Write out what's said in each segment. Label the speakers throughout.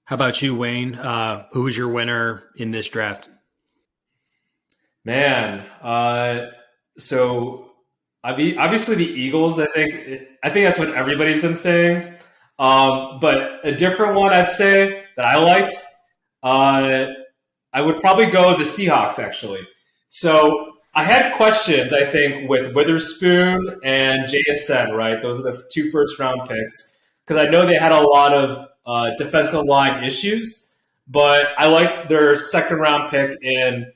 Speaker 1: How about you, Wayne? Who was your winner in this draft?
Speaker 2: Man, so obviously the Eagles. I think that's what everybody's been saying. But a different one I'd say that I liked. Uh, I would probably go the Seahawks actually. So I had questions. I think with Witherspoon and JSN, right? Those are the two first round picks because I know they had a lot of defensive line issues. But I like their second round pick in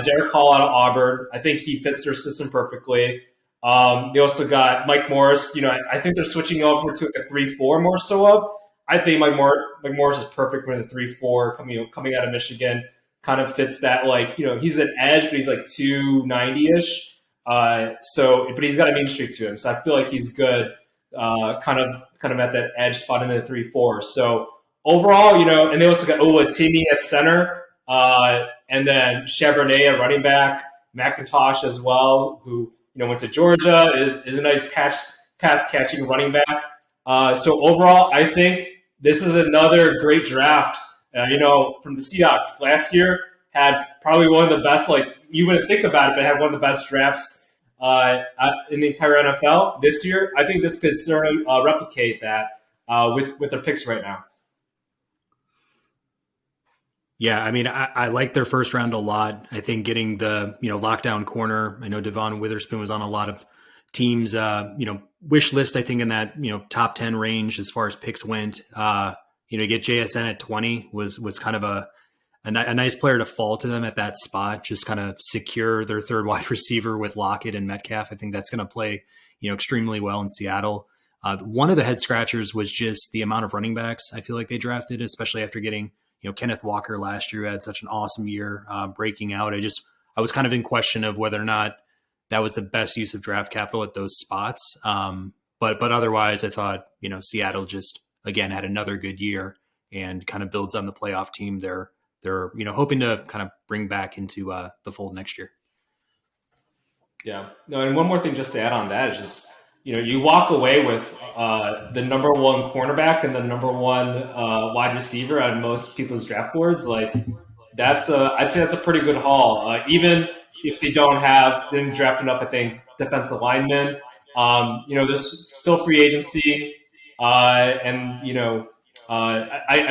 Speaker 2: Derek Hall out of Auburn. I think he fits their system perfectly. They also got Mike Morris. I think they're switching over to like a 3-4 more so of. I think Mike Morris is perfect with a 3-4 coming out of Michigan. Kind of fits that he's an edge, but he's like 290-ish. But he's got a mean streak to him, so I feel like he's good. Kind of at that edge spot in the 3-4. So overall, and they also got Olu Oluwatimi at center, and then Charbonnet at running back, McIntosh as well, who went to Georgia, is a nice pass catching running back. So overall, I think this is another great draft. From the Seahawks last year, had probably one of the best. Like you wouldn't think about it, but had one of the best drafts in the entire NFL. This year, I think this could certainly replicate that with their picks right now.
Speaker 1: Yeah, I mean, I like their first round a lot. I think getting the lockdown corner. I know Devon Witherspoon was on a lot of teams wish list. I think in that top 10 range as far as picks went. Get JSN at 20 was kind of a nice player to fall to them at that spot. Just kind of secure their third wide receiver with Lockett and Metcalf. I think that's going to play extremely well in Seattle. One of the head scratchers was just the amount of running backs I feel like they drafted, especially after getting Kenneth Walker last year, who had such an awesome year breaking out. I was kind of in question of whether or not that was the best use of draft capital at those spots. But otherwise, I thought Seattle just again had another good year and kind of builds on the playoff team they're hoping to kind of bring back into the fold next year.
Speaker 2: Yeah. No, and one more thing just to add on that is just you walk away with the number one cornerback and the number one wide receiver on most people's draft boards. Like I'd say that's a pretty good haul. Even if they didn't draft enough, I think defensive linemen. There's still free agency, I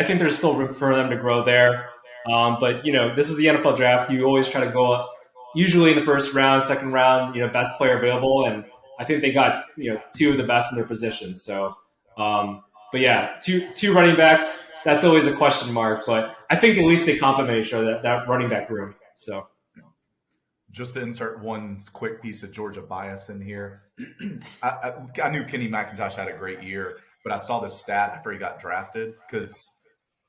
Speaker 2: think there's still room for them to grow there. But this is the NFL draft. You always try to go up, usually in the first round, second round, best player available, and I think they got two of the best in their positions. So, but yeah, two running backs. That's always a question mark, but I think at least they complement each other that running back room. So,
Speaker 3: just to insert one quick piece of Georgia bias in here, I knew Kenny McIntosh had a great year, but I saw this stat after he got drafted because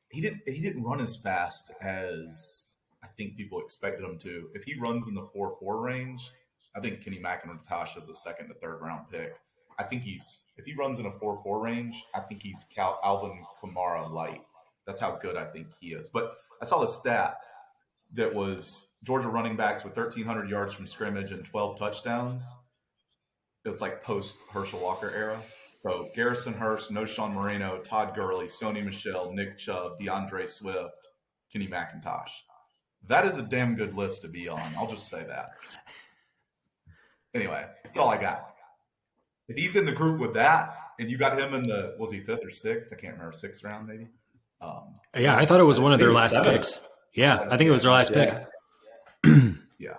Speaker 3: he didn't run as fast as I think people expected him to. If he runs in the 4.4 range, I think Kenny McIntosh is a second to third round pick. I think if he runs in a 4.4 range, I think he's Alvin Kamara light. That's how good I think he is. But I saw the stat that was Georgia running backs with 1,300 yards from scrimmage and 12 touchdowns. It's like post Herschel Walker era. So Garrison Hurst, Noshawn Moreno, Todd Gurley, Sony Michel, Nick Chubb, DeAndre Swift, Kenny McIntosh. That is a damn good list to be on. I'll just say that. Anyway, that's all I got. If he's in the group with that, and you got him in was he fifth or sixth? I can't remember, sixth round maybe.
Speaker 1: Yeah, I thought it was one of their last picks. Yeah, I think it was their last pick.
Speaker 3: Yeah,